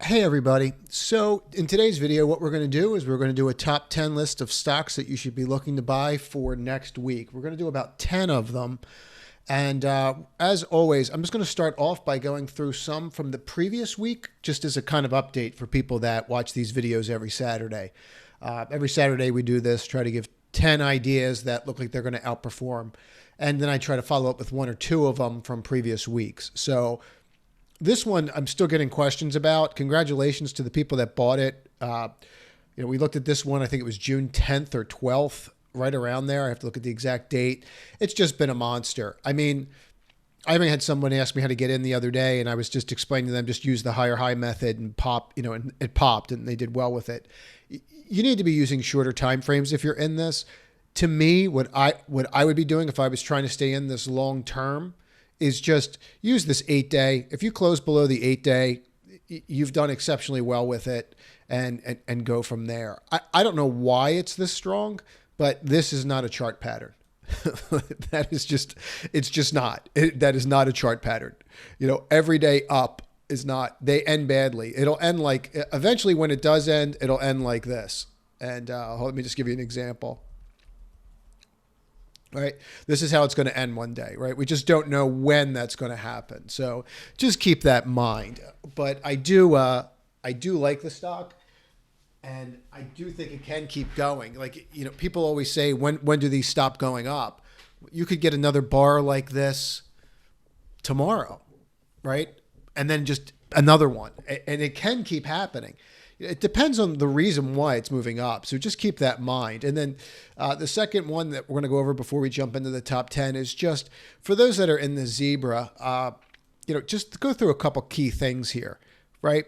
Hey everybody. So in today's video, what we're going to do is we're going to do a top 10 list of stocks that you should be looking to buy for next week. We're going to do about 10 of them. And as always, I'm just going to start off by going through some from the previous week, just as a kind of update for people that watch these videos every Saturday. Every Saturday we do this, try to give 10 ideas that look like they're going to outperform. And then I try to follow up with one or two of them from previous weeks. So this one I'm still getting questions about. Congratulations to the people that bought it. We looked at this one, I think it was June 10th or 12th, right around there. I have to look at the exact date. It's just been a monster. I mean, I even had someone ask me how to get in the other day, and I was just explaining to them, just use the higher high method and pop, and it popped, and they did well with it. You need to be using shorter time frames if you're in this. To me, what I would be doing if I was trying to stay in this long term is just use this 8-day. If you close below the 8-day, you've done exceptionally well with it, and go from there. I don't know why it's this strong, but this is not a chart pattern. That is just, it's just not. That is not a chart pattern. Every day up is not. They end badly. It'll end like, eventually when it does end, it'll end like this. And let me just give you an example. Right? This is how it's going to end one day, right? We just don't know when that's going to happen. So just keep that in mind. But I do like the stock, and I do think it can keep going. Like, people always say, when do these stop going up? You could get another bar like this tomorrow, right? And then just another one, and it can keep happening. It depends on the reason why it's moving up. So just keep that in mind. And then the second one that we're going to go over before we jump into the top 10 is just for those that are in the zebra, just go through a couple key things here, right?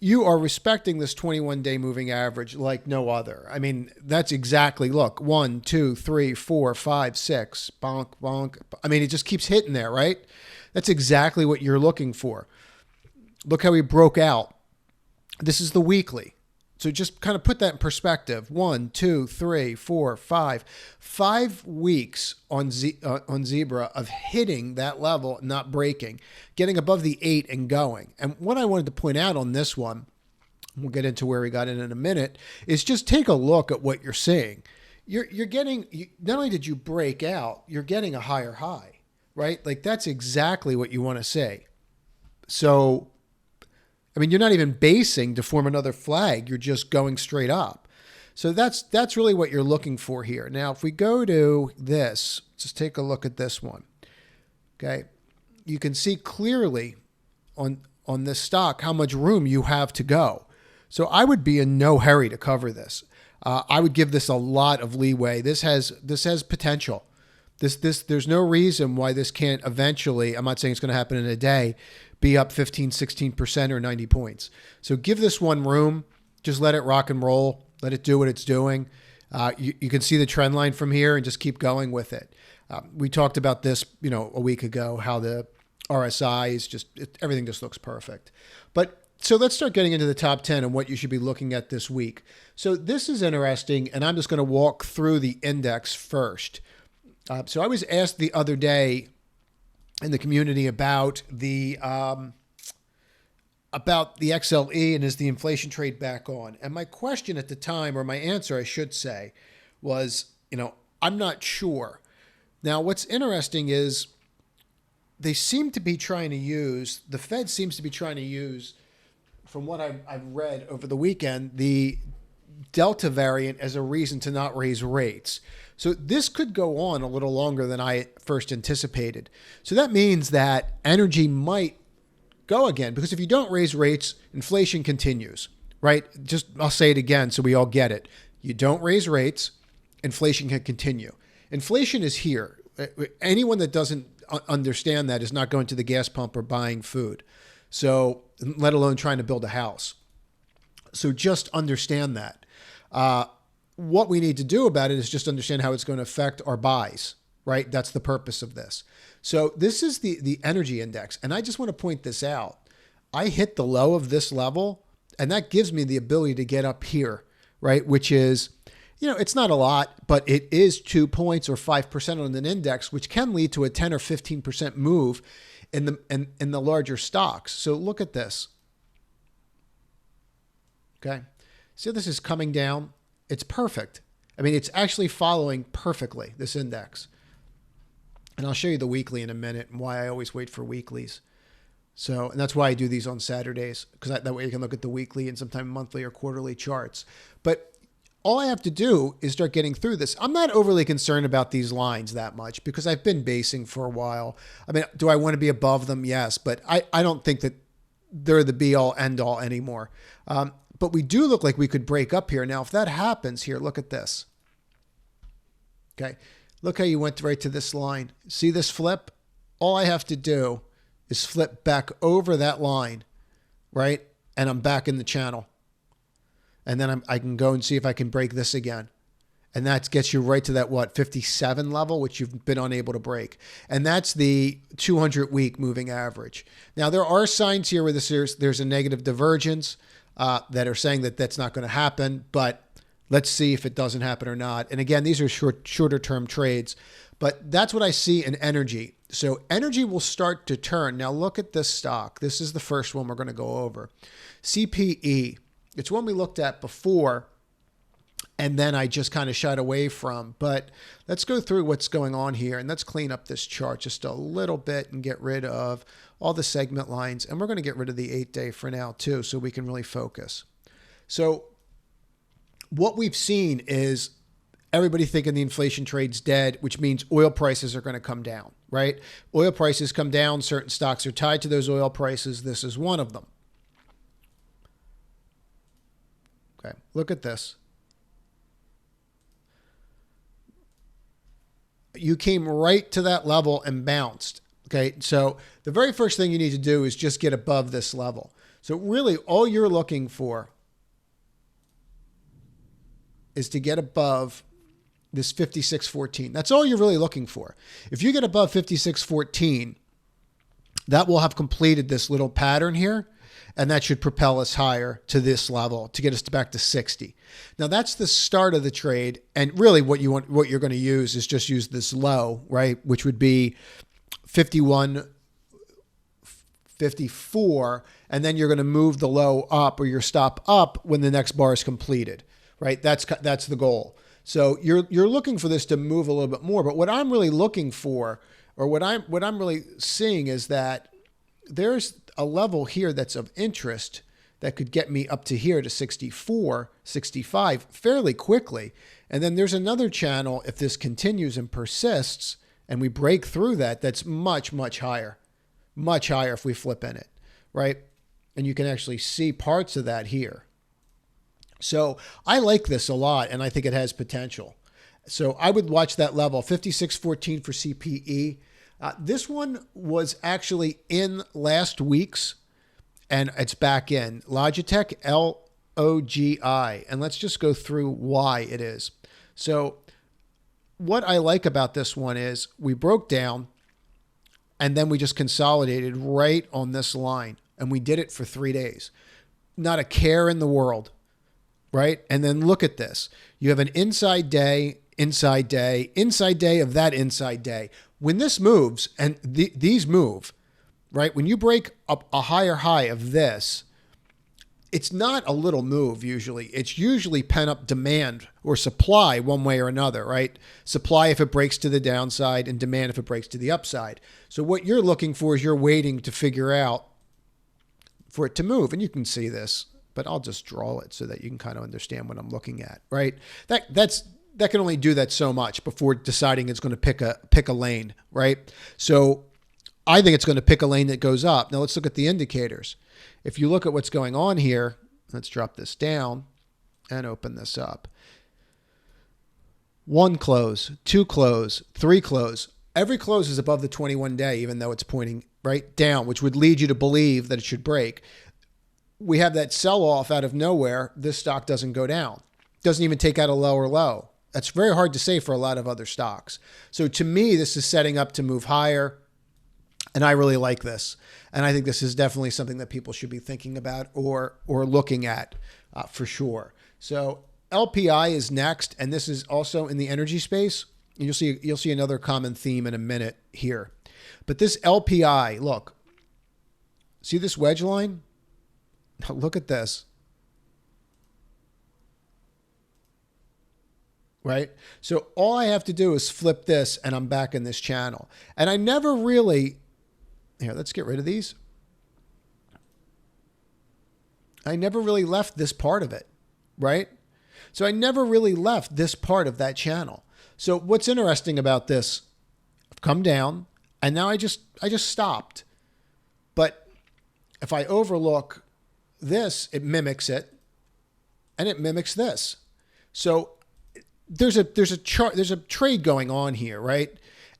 You are respecting this 21-day moving average like no other. I mean, that's exactly, look, 1, 2, 3, 4, 5, 6, bonk, bonk. I mean, it just keeps hitting there, right? That's exactly what you're looking for. Look how he broke out. This is the weekly. So just kind of put that in perspective. 1, 2, 3, 4, 5. 5 weeks on Zebra of hitting that level, not breaking, getting above the 8 and going. And what I wanted to point out on this one, we'll get into where we got in a minute, is just take a look at what you're seeing. You're getting, not only did you break out, you're getting a higher high, right? Like that's exactly what you want to see. So I mean, you're not even basing to form another flag. You're just going straight up. So that's really what you're looking for here. Now, if we go to this, just take a look at this one. Okay. You can see clearly on this stock how much room you have to go. So I would be in no hurry to cover this. I would give this a lot of leeway. This has potential. There's no reason why this can't eventually, I'm not saying it's going to happen in a day, be up 15, 16% or 90 points. So give this one room. Just let it rock and roll. Let it do what it's doing. You can see the trend line from here and just keep going with it. We talked about this, a week ago, how the RSI is just, everything just looks perfect. But so let's start getting into the top 10 and what you should be looking at this week. So this is interesting, and I'm just going to walk through the index first. So I was asked the other day in the community about the XLE and is the inflation trade back on? And my question at the time, or my answer, I should say, was, I'm not sure. Now, what's interesting is they seem to be trying to use, the Fed seems to be trying to use, from what I've read over the weekend, the Delta variant as a reason to not raise rates. So this could go on a little longer than I first anticipated. So that means that energy might go again, because if you don't raise rates, inflation continues, right? Just, I'll say it again so we all get it. You don't raise rates, inflation can continue. Inflation is here. Anyone that doesn't understand that is not going to the gas pump or buying food. So, let alone trying to build a house. So just understand that. What we need to do about it is just understand how it's going to affect our buys, right? That's the purpose of this. So this is the energy index. And I just want to point this out. I hit the low of this level, and that gives me the ability to get up here, right? Which is, it's not a lot, but it is 2 points or 5% on an index, which can lead to a 10 or 15% move in the larger stocks. So look at this. Okay. See how this is coming down? It's perfect. I mean, it's actually following perfectly this index. And I'll show you the weekly in a minute and why I always wait for weeklies. So, and that's why I do these on Saturdays, because that way you can look at the weekly and sometimes monthly or quarterly charts. But all I have to do is start getting through this. I'm not overly concerned about these lines that much because I've been basing for a while. I mean, do I want to be above them? Yes, but I don't think that they're the be all end all anymore. But we do look like we could break up here. Now, if that happens here, look at this. Okay. Look how you went right to this line. See this flip? All I have to do is flip back over that line, right? And I'm back in the channel. And then I can go and see if I can break this again. And that gets you right to that, 57 level, which you've been unable to break. And that's the 200-week moving average. Now, there are signs here where there's a negative divergence that are saying that that's not going to happen, but let's see if it doesn't happen or not. And again, these are shorter term trades, but that's what I see in energy. So energy will start to turn. Now look at this stock. This is the first one we're going to go over. CPE. It's one we looked at before, and then I just kind of shied away from. But let's go through what's going on here, and let's clean up this chart just a little bit and get rid of all the segment lines. And we're going to get rid of the 8-day for now too, so we can really focus. So what we've seen is everybody thinking the inflation trade's dead, which means oil prices are going to come down, right? Oil prices come down. Certain stocks are tied to those oil prices. This is one of them. Okay, look at this. You came right to that level and bounced. Okay, so the very first thing you need to do is just get above this level. So really all you're looking for is to get above this 56.14. That's all you're really looking for. If you get above 56.14, that will have completed this little pattern here, and that should propel us higher to this level to get us back to 60. Now that's the start of the trade, and really what you're going to use is just use this low, right, which would be 51.54, and then you're going to move the low up or your stop up when the next bar is completed. Right, that's the goal. So you're looking for this to move a little bit more. But what I'm really looking for, or what I'm really seeing, is that there's a level here that's of interest that could get me up to here to 64, 65 fairly quickly. And then there's another channel if this continues and persists, and we break through that. That's much higher if we flip in it, right? And you can actually see parts of that here. So I like this a lot, and I think it has potential. So I would watch that level, 56.14 for CPE. This one was actually in last week's, and it's back in. Logitech, LOGI. And let's just go through why it is. So what I like about this one is we broke down, and then we just consolidated right on this line, and we did it for 3 days. Not a care in the world. Right? And then look at this. You have an inside day of that inside day. When this moves, and these move, right? When you break up a higher high of this, it's not a little move usually. It's usually pent up demand or supply one way or another, right? Supply if it breaks to the downside, and demand if it breaks to the upside. So what you're looking for is you're waiting to figure out for it to move. And you can see this, but I'll just draw it so that you can kind of understand what I'm looking at, right? That can only do that so much before deciding it's going to pick a lane, right? So I think it's going to pick a lane that goes up. Now let's look at the indicators. If you look at what's going on here, let's drop this down and open this up. 1 close, 2 close, 3 close. Every close is above the 21-day, even though it's pointing right down, which would lead you to believe that it should break. We have that sell-off out of nowhere. This stock doesn't go down. Doesn't even take out a lower low. That's very hard to say for a lot of other stocks. So to me, this is setting up to move higher, and I really like this. And I think this is definitely something that people should be thinking about or looking at for sure. So LPI is next, and this is also in the energy space. You'll see another common theme in a minute here. But this LPI, look, see this wedge line? Look at this. right? So all I have to do is flip this and I'm back in this channel. And I never really, here, let's get rid of these. I never really left this part of it, right? So I never really left this part of that channel. So what's interesting about this, I've come down and now I just stopped. But if I overlook this, it mimics it and it mimics this. So there's a trade going on here, right?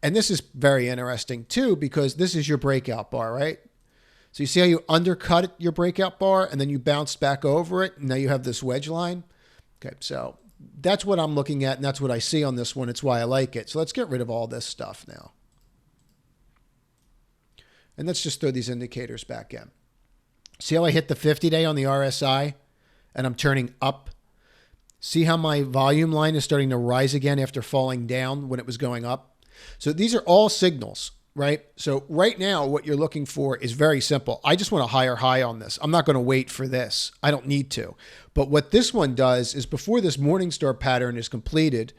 And this is very interesting too, because this is your breakout bar, right? So you see how you undercut your breakout bar and then you bounced back over it. And now you have this wedge line. Okay, so that's what I'm looking at, and that's what I see on this one. It's why I like it. So let's get rid of all this stuff now. And let's just throw these indicators back in. See how I hit the 50-day on the RSI and I'm turning up? See how my volume line is starting to rise again after falling down when it was going up? So these are all signals, right? So right now, what you're looking for is very simple. I just want a higher high on this. I'm not going to wait for this. I don't need to. But what this one does is before this Morningstar pattern is completed,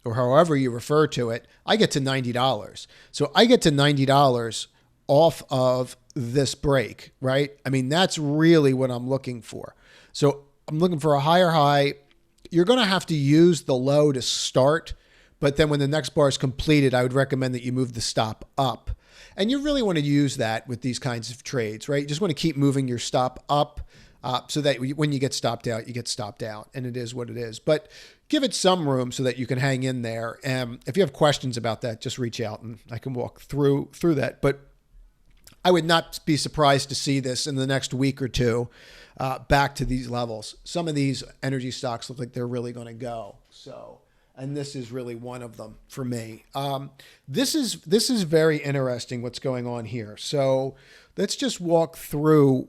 or however you refer to it, I get to $90. So I get to $90 off of this break, right? I mean, that's really what I'm looking for. So I'm looking for a higher high. You're going to have to use the low to start, but then when the next bar is completed, I would recommend that you move the stop up. And you really want to use that with these kinds of trades, right? You just want to keep moving your stop up so that when you get stopped out, you get stopped out, and it is what it is. But give it some room so that you can hang in there. And if you have questions about that, just reach out and I can walk through that. But I would not be surprised to see this in the next week or two back to these levels. Some of these energy stocks look like they're really going to go. So, and this is really one of them for me. This is very interesting what's going on here. So let's just walk through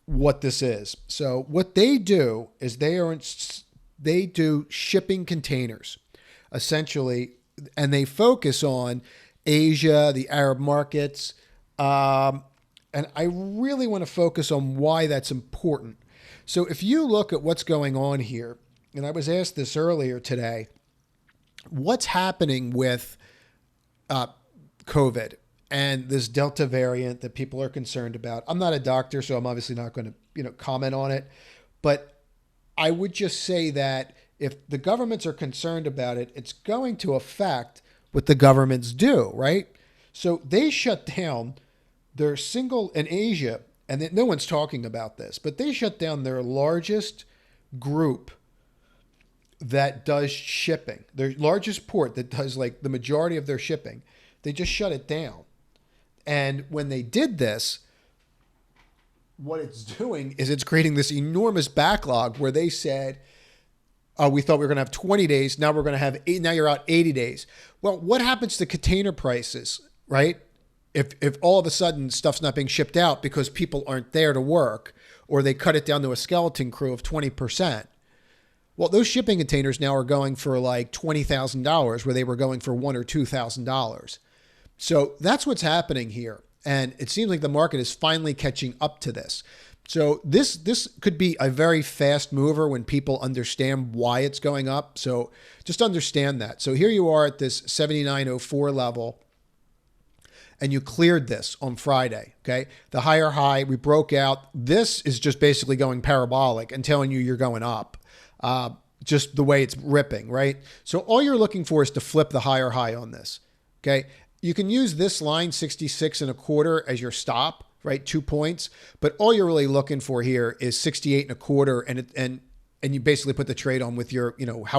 what this is. So what they do is they do shipping containers, essentially, and they focus on Asia, the Arab markets. And I really want to focus on why that's important. So if you look at what's going on here, and I was asked this earlier today, what's happening with COVID and this Delta variant that people are concerned about? I'm not a doctor, so I'm obviously not going to comment on it. But I would just say that if the governments are concerned about it, it's going to affect what the governments do, right? So they shut down their single in Asia, and no one's talking about this, but they shut down their largest group that does shipping, their largest port that does like the majority of their shipping. They just shut it down. And when they did this, what it's doing is it's creating this enormous backlog where they said, oh, we thought we were going to have 20 days. Now we're going to have 8. Now you're out 80 days. Well, what happens to container prices, right? If all of a sudden stuff's not being shipped out because people aren't there to work, or they cut it down to a skeleton crew of 20%. Well, those shipping containers now are going for like $20,000 where they were going for $1,000 or $2,000. So that's what's happening here. And it seems like the market is finally catching up to this. So this could be a very fast mover when people understand why it's going up. So just understand that. So here you are at this 79.04 level. And you cleared this on Friday, okay? The higher high, we broke out. This is just basically going parabolic and telling you you're going up, just the way it's ripping, right? So all you're looking for is to flip the higher high on this, okay? You can use this line, 66.25, as your stop, right? 2 points. But all you're really looking for here is 68.25, and you basically put the trade on with your,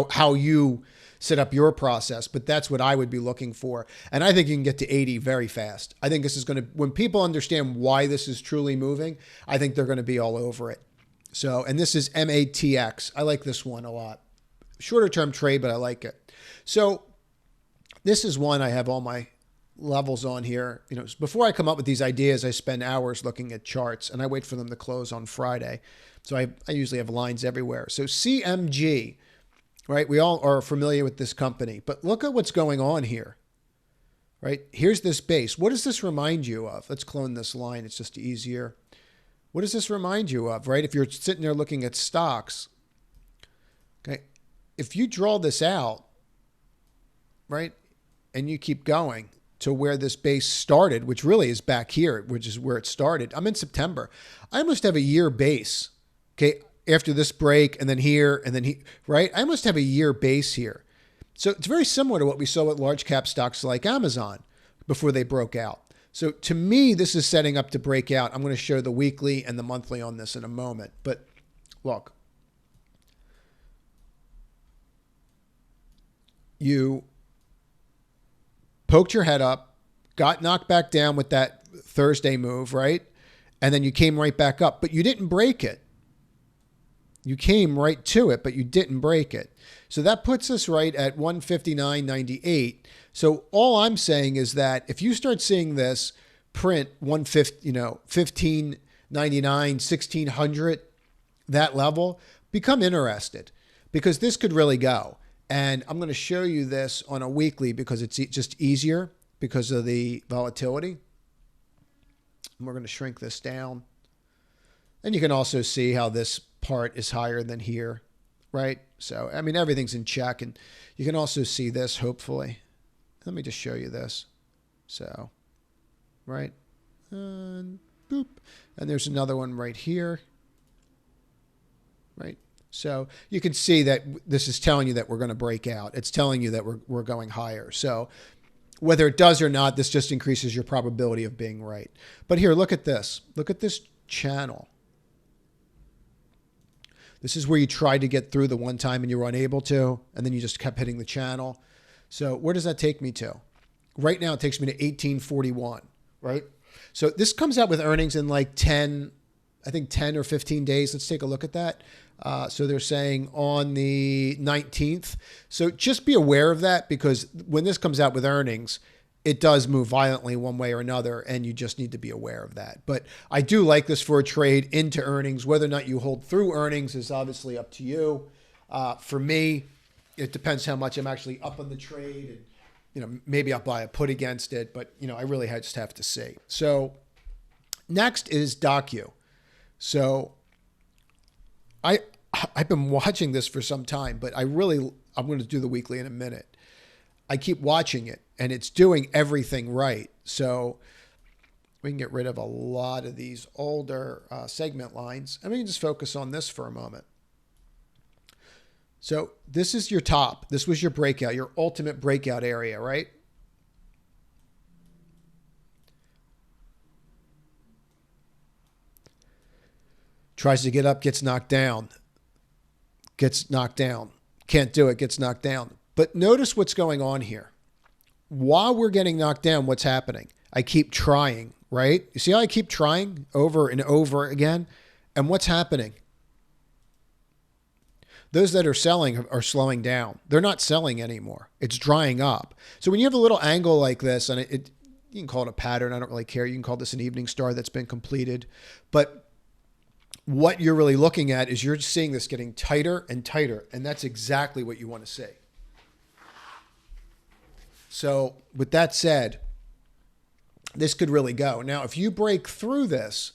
how you set up your process, but that's what I would be looking for. And I think you can get to 80 very fast. I think this is going to, when people understand why this is truly moving, I think they're going to be all over it. So, and this is MATX. I like this one a lot. Shorter term trade, but I like it. So this is one I have all my levels on here. Before I come up with these ideas, I spend hours looking at charts and I wait for them to close on Friday. So I usually have lines everywhere. So CMG, right? We all are familiar with this company, but look at what's going on here, right? Here's this base. What does this remind you of? Let's clone this line. It's just easier. What does this remind you of, right? If you're sitting there looking at stocks, okay, if you draw this out, right? And you keep going to where this base started, which really is back here, which is where it started. I'm in September. I almost have a year base, okay, after this break, and then here, and then here, right? I almost have a year base here. So it's very similar to what we saw with large cap stocks like Amazon before they broke out. So to me, this is setting up to break out. I'm going to show the weekly and the monthly on this in a moment. But look, you poked your head up, got knocked back down with that Thursday move, right? And then you came right back up, but you didn't break it. You came right to it, but you didn't break it. So that puts us right at 159.98. So all I'm saying is that if you start seeing this print 150, 1599, 1600, that level, become interested because this could really go. And I'm going to show you this on a weekly because it's just easier because of the volatility. And we're going to shrink this down. And you can also see how this part is higher than here, right? So, I mean, everything's in check. And you can also see this, hopefully. Let me just show you this. So, right? And boop. And there's another one right here, right? So you can see that this is telling you that we're going to break out. It's telling you that we're going higher. So whether it does or not, this just increases your probability of being right. But here, look at this. Look at this channel. This is where you tried to get through the one time and you were unable to, and then you just kept hitting the channel. So where does that take me to? Right now, it takes me to 1841, right? So this comes out with earnings in like 10 or 15 days. Let's take a look at that. So they're saying on the 19th. So just be aware of that because when this comes out with earnings, it does move violently one way or another, and you just need to be aware of that. But I do like this for a trade into earnings. Whether or not you hold through earnings is obviously up to you. For me, it depends how much I'm actually up on the trade, and maybe I'll buy a put against it. But I really just have to see. So next is Docu. So I've been watching this for some time, but I'm going to do the weekly in a minute. I keep watching it, and it's doing everything right. So we can get rid of a lot of these older segment lines, and we can just focus on this for a moment. So this is your top. This was your breakout, your ultimate breakout area, right? Tries to get up, gets knocked down. Gets knocked down. Can't do it, gets knocked down. But notice what's going on here. While we're getting knocked down, what's happening? I keep trying, right? You see how I keep trying over and over again? And what's happening? Those that are selling are slowing down. They're not selling anymore. It's drying up. So when you have a little angle like this, and you can call it a pattern. I don't really care. You can call this an evening star that's been completed. But what you're really looking at is you're seeing this getting tighter and tighter, and that's exactly what you want to see. So with that said, this could really go. Now, if you break through this,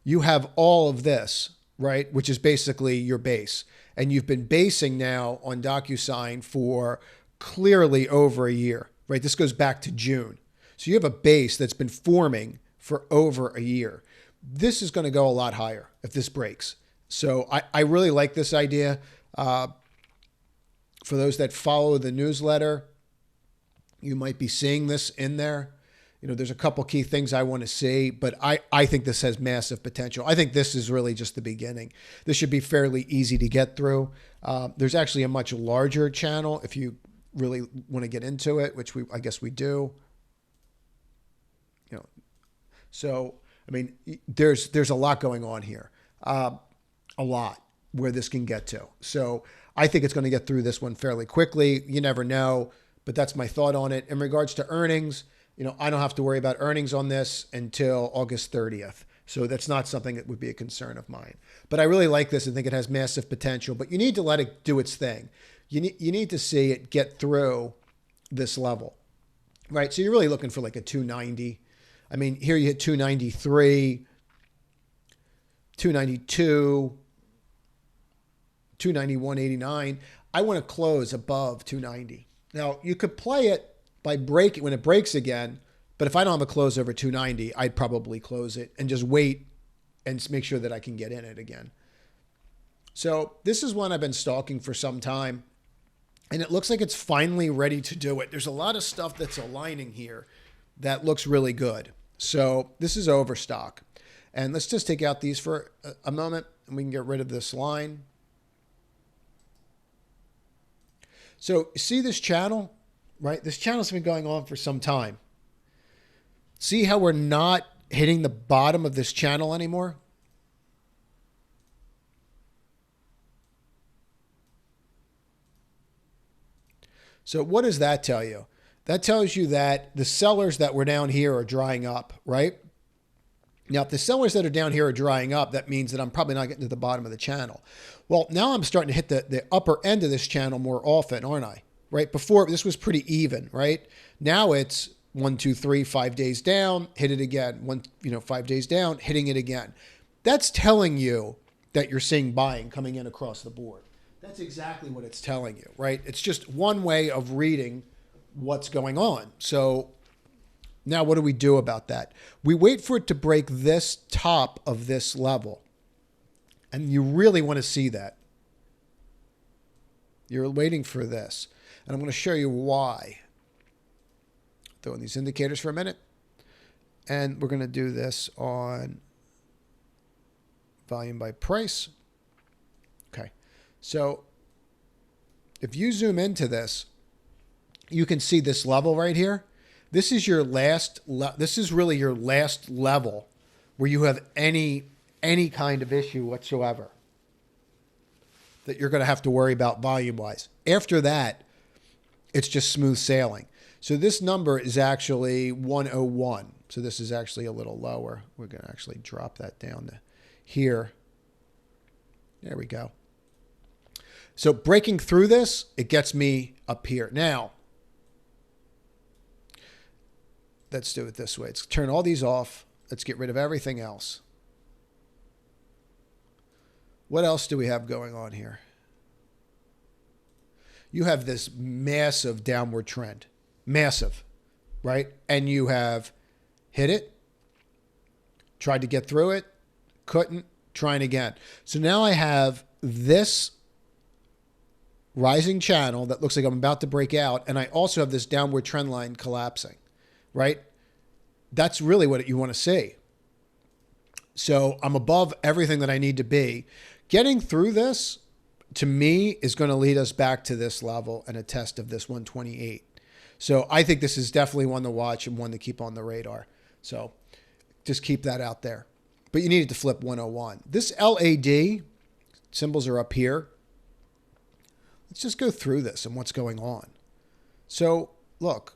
you have all of this, right, which is basically your base. And you've been basing now on DocuSign for clearly over a year, right? This goes back to June. So you have a base that's been forming for over a year. This is going to go a lot higher if this breaks. So I really like this idea. For those that follow the newsletter, you might be seeing this in there. There's a couple key things I want to see, but I think this has massive potential. I think this is really just the beginning. This should be fairly easy to get through. There's actually a much larger channel if you really want to get into it, which I guess we do. So I mean, there's a lot going on here, a lot where this can get to. So I think it's going to get through this one fairly quickly. You never know, but that's my thought on it. In regards to earnings, I don't have to worry about earnings on this until August 30th. So that's not something that would be a concern of mine. But I really like this and think it has massive potential, but you need to let it do its thing. You need to see it get through this level, right? So you're really looking for like a 290. I mean, here you hit 293, 292, 291.89. I want to close above 290. Now, you could play it by breaking when it breaks again, but if I don't have a close over 290, I'd probably close it and just wait and make sure that I can get in it again. So this is one I've been stalking for some time, and it looks like it's finally ready to do it. There's a lot of stuff that's aligning here that looks really good. So this is overstock. And let's just take out these for a moment, and we can get rid of this line. So see this channel, right? This channel's been going on for some time. See how we're not hitting the bottom of this channel anymore? So what does that tell you? That tells you that the sellers that were down here are drying up, right? Now, if the sellers that are down here are drying up, that means that I'm probably not getting to the bottom of the channel. Well, now I'm starting to hit the upper end of this channel more often, aren't I? Right? Before, this was pretty even, right? Now it's 1, 2, 3, 5 days down, hit it again. 5 days down, hitting it again. That's telling you that you're seeing buying coming in across the board. That's exactly what it's telling you, right? It's just one way of reading what's going on. So now what do we do about that? We wait for it to break this top of this level. And you really want to see that. You're waiting for this. And I'm going to show you why. Throw in these indicators for a minute. And we're going to do this on volume by price. Okay. So if you zoom into this, you can see this level right here. This is your this is really your last level where you have any kind of issue whatsoever that you're going to have to worry about volume-wise. After that, it's just smooth sailing. So this number is actually 101. So this is actually a little lower. We're going to actually drop that down to here. There we go. So breaking through this, it gets me up here. Now, let's do it this way. Let's turn all these off. Let's get rid of everything else. What else do we have going on here? You have this massive downward trend. Massive, right? And you have hit it, tried to get through it, couldn't, trying again. So now I have this rising channel that looks like I'm about to break out, and I also have this downward trend line collapsing, right? That's really what you want to see. So I'm above everything that I need to be. Getting through this, to me, is going to lead us back to this level and a test of this 128. So I think this is definitely one to watch and one to keep on the radar. So just keep that out there. But you need it to flip 101. This LAD, symbols are up here. Let's just go through this and what's going on. So look,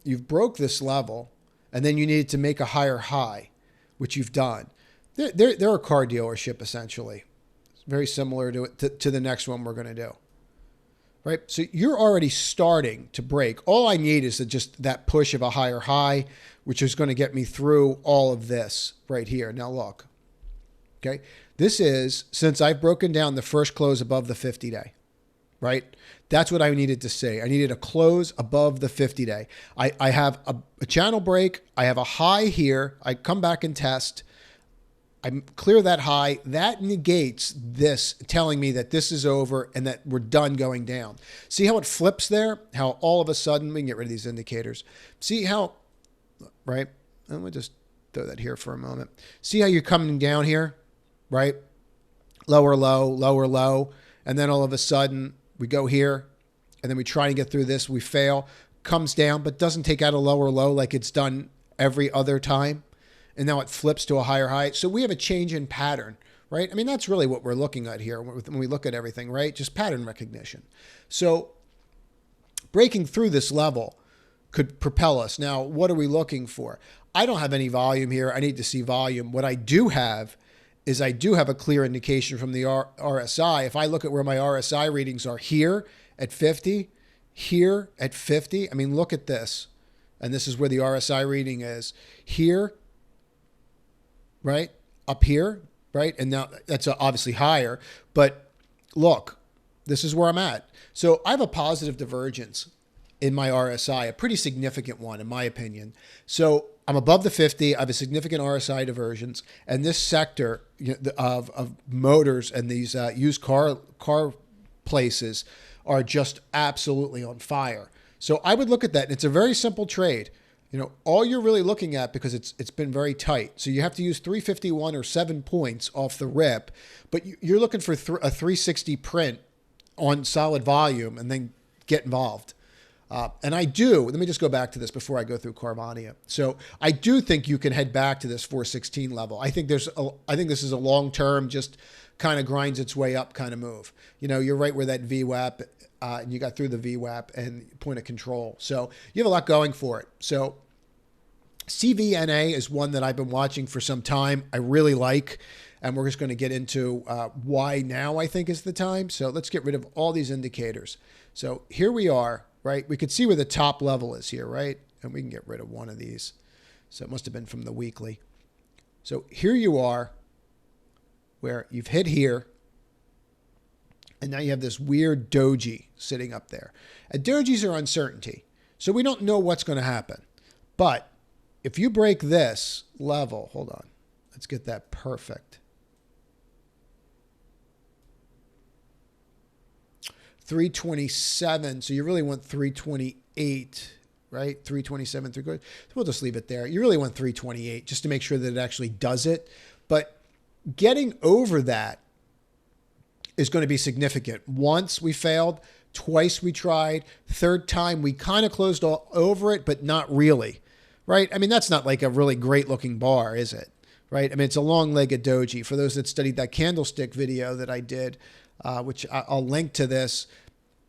you've broke this level, and then you needed to make a higher high, which you've done. They're a car dealership, essentially. It's very similar to the next one we're going to do. Right? So you're already starting to break. All I need is just that push of a higher high, which is going to get me through all of this right here. Now look. Okay? This is, since I've broken down the first close above the 50-day. Right? That's what I needed to see. I needed a close above the 50-day. I have a channel break. I have a high here. I come back and test. I clear that high. That negates this telling me that this is over and that we're done going down. See how it flips there? How all of a sudden, we can get rid of these indicators. See how, right? Let me just throw that here for a moment. See how you're coming down here, right? Lower, low, lower, low. And then all of a sudden we go here and then we try to get through this. We fail, comes down, but doesn't take out a lower low like it's done every other time. And now it flips to a higher high. So we have a change in pattern, right? I mean, that's really what we're looking at here when we look at everything, right? Just pattern recognition. So breaking through this level could propel us. Now, what are we looking for? I don't have any volume here. I need to see volume. What I do have is I do have a clear indication from the RSI. If I look at where my RSI readings are here at 50, here at 50, I mean, look at this. And this is where the RSI reading is. Here, right? Up here, right? And now that's obviously higher. But look, this is where I'm at. So I have a positive divergence in my RSI, a pretty significant one in my opinion. So I'm above the 50. I have a significant RSI divergence, and this sector of motors and these used car places are just absolutely on fire. So I would look at that, and it's a very simple trade. All you're really looking at, because it's been very tight. So you have to use 351 or 7 points off the rip, but you're looking for a 360 print on solid volume and then get involved. And I do, let me just go back to this before I go through Carvania. So I do think you can head back to this 416 level. I think this is a long-term, just kind of grinds its way up kind of move. You're right where that VWAP, and you got through the VWAP and point of control. So you have a lot going for it. So CVNA is one that I've been watching for some time. I really like, and we're just going to get into why now I think is the time. So let's get rid of all these indicators. So here we are, right? We could see where the top level is here, right? And we can get rid of one of these. So it must have been from the weekly. So here you are, where you've hit here, and now you have this weird doji sitting up there. And dojis are uncertainty. So we don't know what's going to happen. But if you break this level, hold on, let's get that perfect. 327, so you really want 328, right? 327, we'll just leave it there. You really want 328 just to make sure that it actually does it. But getting over that is going to be significant. Once we failed, twice we tried, third time we kind of closed all over it, but not really, right? I mean, that's not like a really great looking bar, is it? Right? I mean, it's a long-legged doji. For those that studied that candlestick video that I did, which I'll link to this,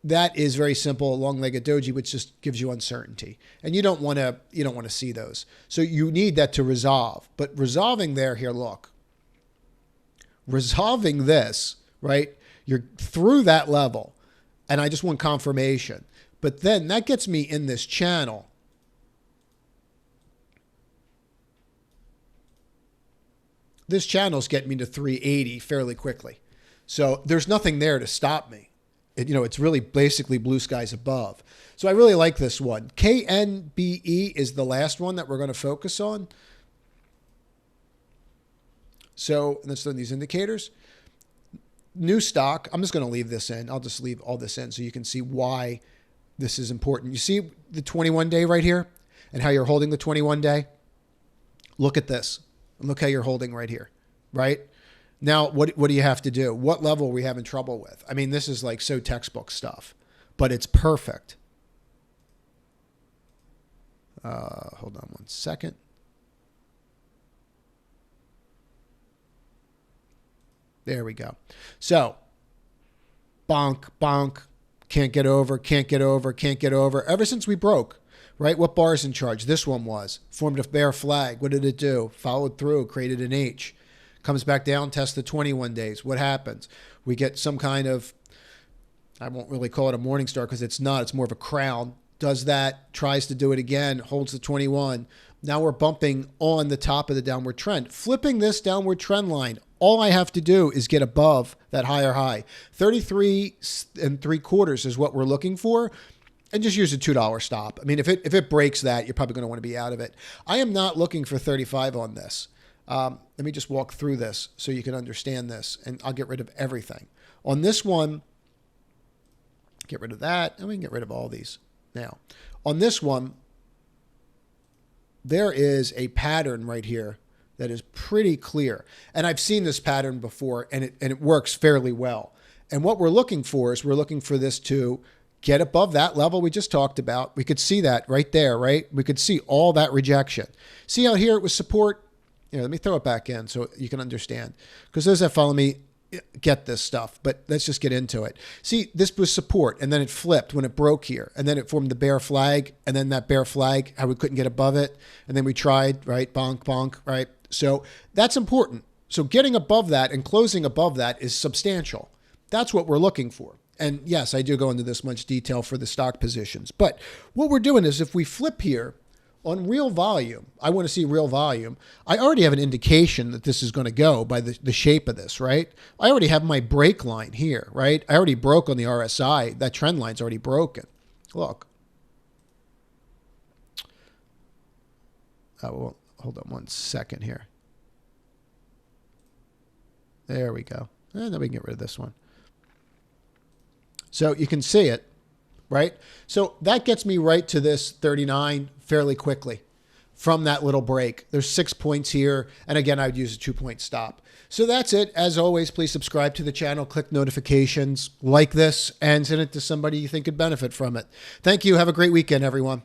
that is very simple, a long-legged doji, which just gives you uncertainty. And you don't want to see those. So you need that to resolve. But resolving here, look. Resolving this, right? You're through that level, and I just want confirmation. But then that gets me in this channel. This channel's getting me to 380 fairly quickly. So there's nothing there to stop me. It's really basically blue skies above. So I really like this one. KNBE is the last one that we're going to focus on. So let's learn these indicators. New stock. I'm just going to leave this in. I'll just leave all this in so you can see why this is important. You see the 21-day right here and how you're holding the 21-day? Look at this. Look how you're holding right here, right? Now, what do you have to do? What level are we having trouble with? I mean, this is like so textbook stuff, but it's perfect. Hold on one second. There we go. So, bonk, bonk, can't get over, can't get over, can't get over. Ever since we broke, right? What bar is in charge? This one was. Formed a bear flag. What did it do? Followed through, created an H. Comes back down, tests the 21 days. What happens? We get some kind of, I won't really call it a morning star because it's not. It's more of a crown. Does that, tries to do it again, holds the 21. Now we're bumping on the top of the downward trend. Flipping this downward trend line, all I have to do is get above that higher high. 33 3/4 is what we're looking for. And just use a $2 stop. I mean, if it breaks that, you're probably going to want to be out of it. I am not looking for 35 on this. Let me just walk through this so you can understand this, and I'll get rid of everything. On this one, get rid of that, and we can get rid of all these. Now, on this one, there is a pattern right here that is pretty clear. And I've seen this pattern before, and it works fairly well. And what we're looking for is we're looking for this to get above that level we just talked about. We could see that right there, right? We could see all that rejection. See how here it was support? Let me throw it back in so you can understand. Because those that follow me get this stuff, but let's just get into it. See, this was support, and then it flipped when it broke here, and then it formed the bear flag, and then that bear flag, how we couldn't get above it, and then we tried, right? Bonk, bonk, right? So that's important. So getting above that and closing above that is substantial. That's what we're looking for. And yes, I do go into this much detail for the stock positions. But what we're doing is if we flip here, On real volume, I want to see real volume. I already have an indication that this is going to go by the shape of this, right? I already have my break line here, right? I already broke on the RSI. That trend line's already broken. Look. Oh, well, hold on one second here. There we go. And then we can get rid of this one. So you can see it, right? So that gets me right to this 39 fairly quickly from that little break. There's 6 points here. And again, I would use a 2-point stop. So that's it. As always, please subscribe to the channel, click notifications, like this, and send it to somebody you think could benefit from it. Thank you. Have a great weekend, everyone.